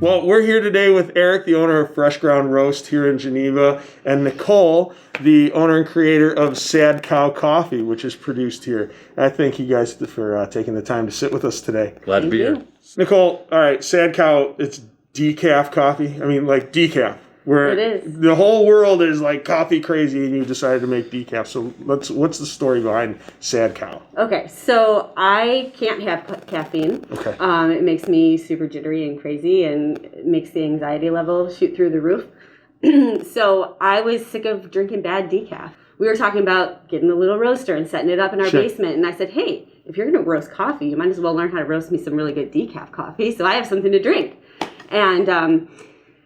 Well, we're here today with Eric, the owner of Fresh Ground Roast here in Geneva, and Nicole, the owner and creator of Sad Cow Coffee, which is produced here. I thank you guys for taking the time to sit with us today. Glad to be here. Nicole, all right, Sad Cow, it's decaf coffee. I mean, like decaf. Where it is. The whole world is like coffee crazy, and you decided to make decaf. So what's the story behind Sad Cow? Okay, so I can't have caffeine. Okay. It makes me super jittery and crazy, and it makes the anxiety level shoot through the roof. So I was sick of drinking bad decaf. We were talking about getting a little roaster and setting it up in our basement, and I said, hey, if you're going to roast coffee, you might as well learn how to roast me some really good decaf coffee, so I have something to drink.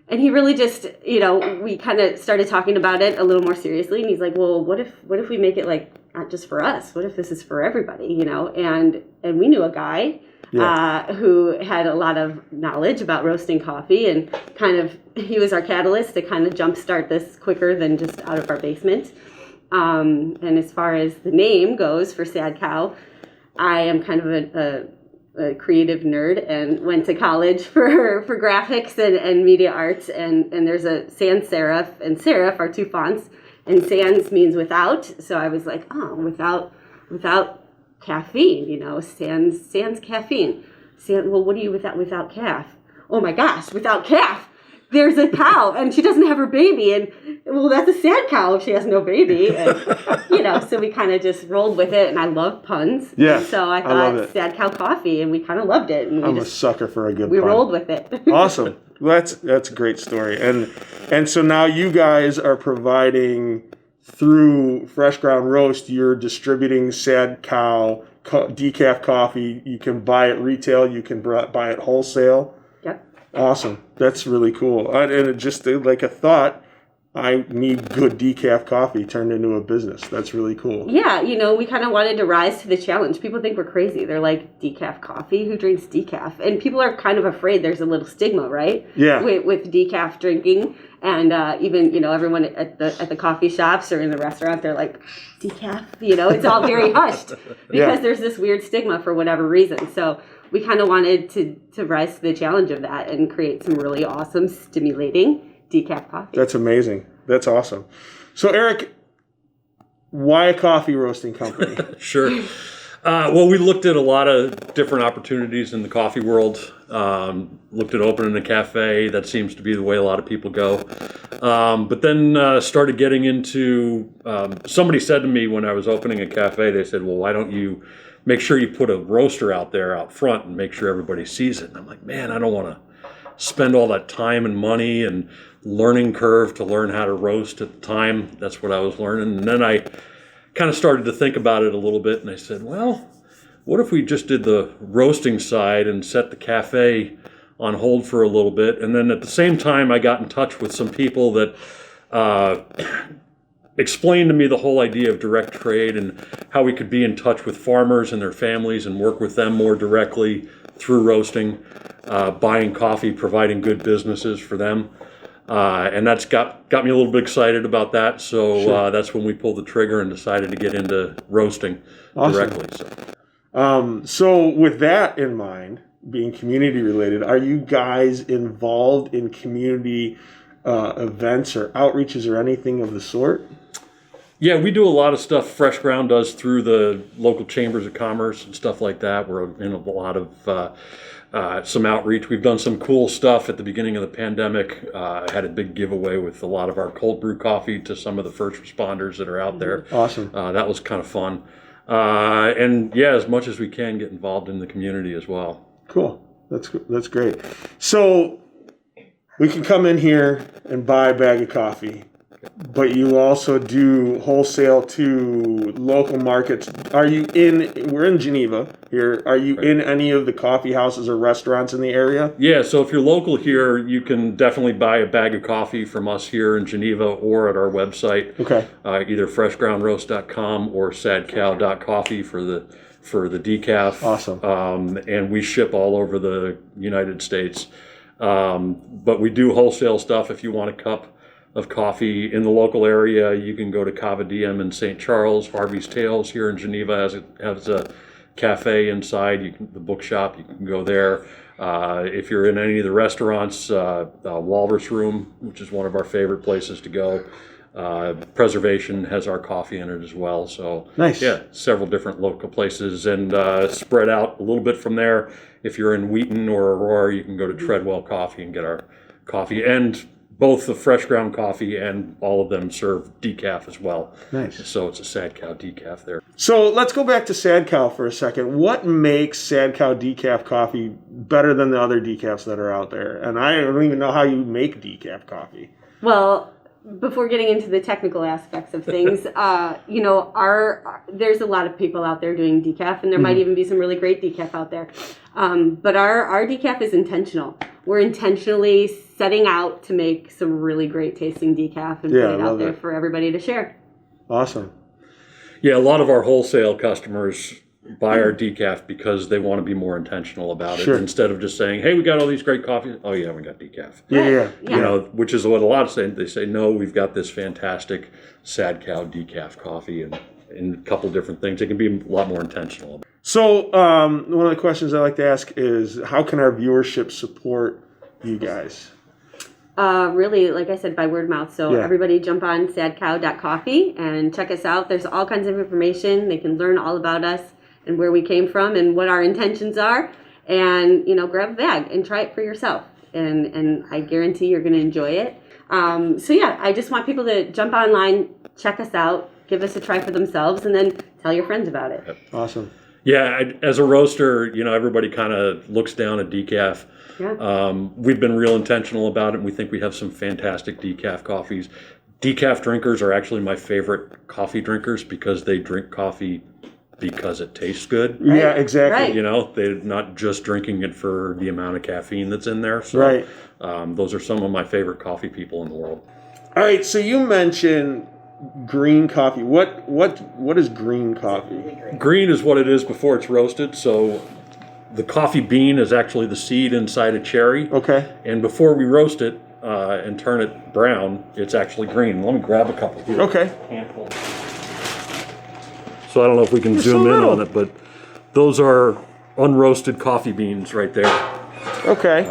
And he really just, we kind of started talking about it a little more seriously. And he's like, well, what if we make it like not just for us? What if this is for everybody, And we knew a guy who had a lot of knowledge about roasting coffee, and he was our catalyst to kind of jumpstart this quicker than just out of our basement. And as far as the name goes for Sad Cow, I am kind of a creative nerd and went to college for graphics and media arts, and there's a sans serif and serif are two fonts, and sans means without, so I was like, without caffeine, sans caffeine. Well, what do you without calf? Oh my gosh, without calf. There's a cow and she doesn't have her baby, and well, that's a sad cow if she has no baby, and so we kind of just rolled with it, and I love puns. Yeah, so I thought Sad Cow Coffee, and we kind of loved it, and I'm a sucker for a good we pun. rolled with it. Awesome. Well, that's a great story, and so now you guys are providing through Fresh Ground Roast, you're distributing Sad Cow decaf coffee. You can buy it retail, you can buy it wholesale. Yep. Awesome. That's really cool. And it just like a thought, I need good decaf coffee turned into a business. That's really cool. Yeah, we kind of wanted to rise to the challenge. People think we're crazy. They're like, decaf coffee? Who drinks decaf? And people are kind of afraid there's a little stigma, right? Yeah. With decaf drinking. And even, everyone at the coffee shops or in the restaurant, they're like, decaf? It's all very hushed because there's this weird stigma for whatever reason. So we kind of wanted to rise to the challenge of that and create some really awesome, stimulating decaf coffee. That's amazing. That's awesome. So, Eric, why a coffee roasting company? Sure. Well, we looked at a lot of different opportunities in the coffee world. Looked at opening a cafe. That seems to be the way a lot of people go. But then started getting into, somebody said to me when I was opening a cafe, they said, well, why don't you make sure you put a roaster out there out front and make sure everybody sees it? And I'm like, man, I don't want to spend all that time and money and learning curve to learn how to roast at the time. That's what I was learning. And then I kind of started to think about it a little bit, and I said, well, what if we just did the roasting side and set the cafe on hold for a little bit? And then at the same time, I got in touch with some people that explained to me the whole idea of direct trade and how we could be in touch with farmers and their families and work with them more directly through roasting, buying coffee, providing good businesses for them. And that's got me a little bit excited about that. So that's when we pulled the trigger and decided to get into roasting directly. So with that in mind, being community related, are you guys involved in community events or outreaches or anything of the sort? Yeah, we do a lot of stuff Fresh Ground does through the local chambers of commerce and stuff like that. We're in a lot of some outreach. We've done some cool stuff at the beginning of the pandemic. Had a big giveaway with a lot of our cold brew coffee to some of the first responders that are out there. Awesome. That was kind of fun. And yeah, as much as we can, get involved in the community as well. Cool. That's great. So we can come in here and buy a bag of coffee, but you also do wholesale to local markets. We're in Geneva here. Are you in any of the coffee houses or restaurants in the area? Yeah, so if you're local here, you can definitely buy a bag of coffee from us here in Geneva or at our website. Okay. Either freshgroundroast.com or sadcow.coffee for the decaf. Awesome. And we ship all over the United States. But we do wholesale stuff. If you want a cup of coffee in the local area, you can go to Cava Diem in St. Charles. Harvey's Tales here in Geneva has a cafe inside, the bookshop, you can go there. If you're in any of the restaurants, Walrus Room, which is one of our favorite places to go. Preservation has our coffee in it as well. So Nice. Yeah, several different local places, and spread out a little bit from there. If you're in Wheaton or Aurora, you can go to Treadwell Coffee and get our coffee, and both the fresh ground coffee and all of them serve decaf as well. Nice. So it's a Sad Cow decaf there. So let's go back to Sad Cow for a second. What makes Sad Cow decaf coffee better than the other decafs that are out there? And I don't even know how you make decaf coffee. Well, before getting into the technical aspects of things, there's a lot of people out there doing decaf, and there might even be some really great decaf out there. But our decaf is intentional. We're intentionally setting out to make some really great tasting decaf and put it out there for everybody to share. Awesome. Yeah, a lot of our wholesale customers buy our decaf because they want to be more intentional about it instead of just saying, "Hey, we got all these great coffees. Oh yeah, we got decaf." Yeah. Which is what a lot of say. They say, "No, we've got this fantastic Sad Cow decaf coffee and a couple different things." It can be a lot more intentional. So one of the questions I like to ask is, how can our viewership support you guys? Really, like I said, by word of mouth. So everybody jump on sadcow.coffee and check us out. There's all kinds of information. They can learn all about us and where we came from and what our intentions are. And, grab a bag and try it for yourself. And I guarantee you're going to enjoy it. I just want people to jump online, check us out, give us a try for themselves, and then tell your friends about it. Awesome. Yeah, as a roaster, everybody kind of looks down at decaf. Yeah. We've been real intentional about it, and we think we have some fantastic decaf coffees. Decaf drinkers are actually my favorite coffee drinkers because they drink coffee because it tastes good. Right. Yeah, exactly. Right. They're not just drinking it for the amount of caffeine that's in there. So, Right. Those are some of my favorite coffee people in the world. All right, so you mentioned green coffee. What is green coffee? Green is what it is before it's roasted. So the coffee bean is actually the seed inside a cherry. Okay. And before we roast it and turn it brown, it's actually green. Let me grab a couple here. Okay. Handful. So I don't know if we can They're zoom so in little. on it, but those are unroasted coffee beans right there. Okay.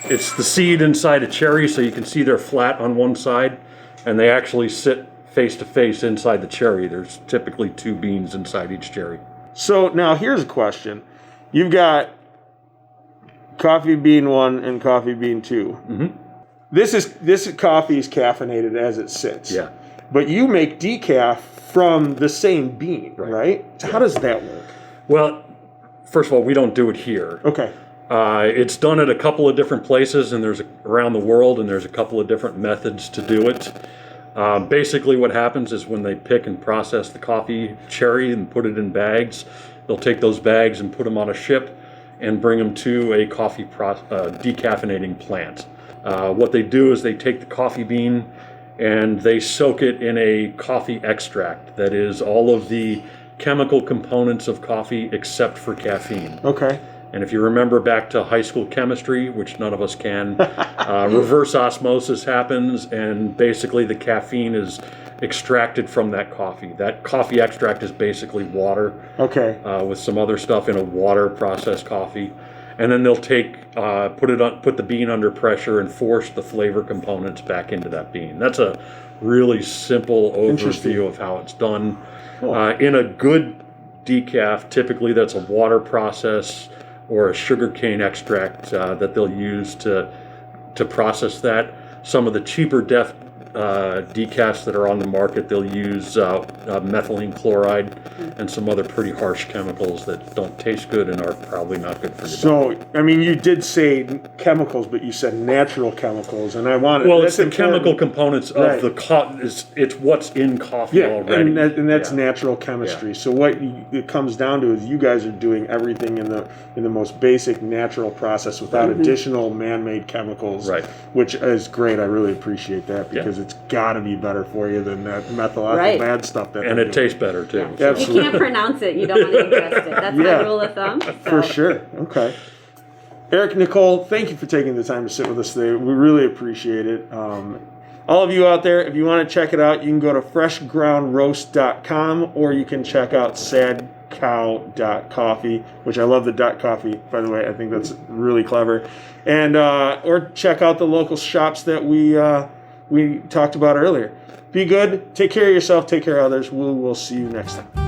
It's the seed inside a cherry, so you can see they're flat on one side, and they actually sit face to face inside the cherry. There's typically 2 beans inside each cherry. So now here's a question. You've got coffee bean 1 and coffee bean 2. Mm-hmm. This coffee is caffeinated as it sits. Yeah. But you make decaf from the same bean, right? So how does that work? Well, first of all, we don't do it here. Okay. It's done at a couple of different places, and around the world, and there's a couple of different methods to do it. Basically, what happens is when they pick and process the coffee cherry and put it in bags, they'll take those bags and put them on a ship and bring them to a coffee decaffeinating plant. What they do is they take the coffee bean and they soak it in a coffee extract that is all of the chemical components of coffee except for caffeine. Okay. And if you remember back to high school chemistry, which none of us can, reverse osmosis happens, and basically the caffeine is extracted from that coffee. That coffee extract is basically water, Okay. with some other stuff in a water processed coffee. And then they'll put the bean under pressure and force the flavor components back into that bean. That's a really simple overview of how it's done. Cool. In a good decaf, typically that's a water process or a sugarcane extract that they'll use to process that. Some of the cheaper decafs that are on the market, they'll use methylene chloride and some other pretty harsh chemicals that don't taste good and are probably not good for you. So, I mean, you did say chemicals, but you said natural chemicals, and I wanted... Well, it's that's the chemical components Right. of the coffee. It's what's in coffee already. and that's Yeah. natural chemistry. Yeah. So what it comes down to is you guys are doing everything in the most basic natural process without additional man-made chemicals, Right. which is great. I really appreciate that because it's got to be better for you than that methyl Right. bad stuff that And they're it doing. tastes better too. Yeah. so. If you can't pronounce it, you don't want to ingest it. That's my rule of thumb. So. For sure. Okay. Eric, Nicole, thank you for taking the time to sit with us today. We really appreciate it. all of you out there, if you want to check it out, you can go to freshgroundroast.com, or you can check out sadcow.coffee, which I love the .coffee, by the way. I think that's really clever. And or check out the local shops that we talked about earlier. Be good. Take care of yourself. Take care of others. We'll see you next time.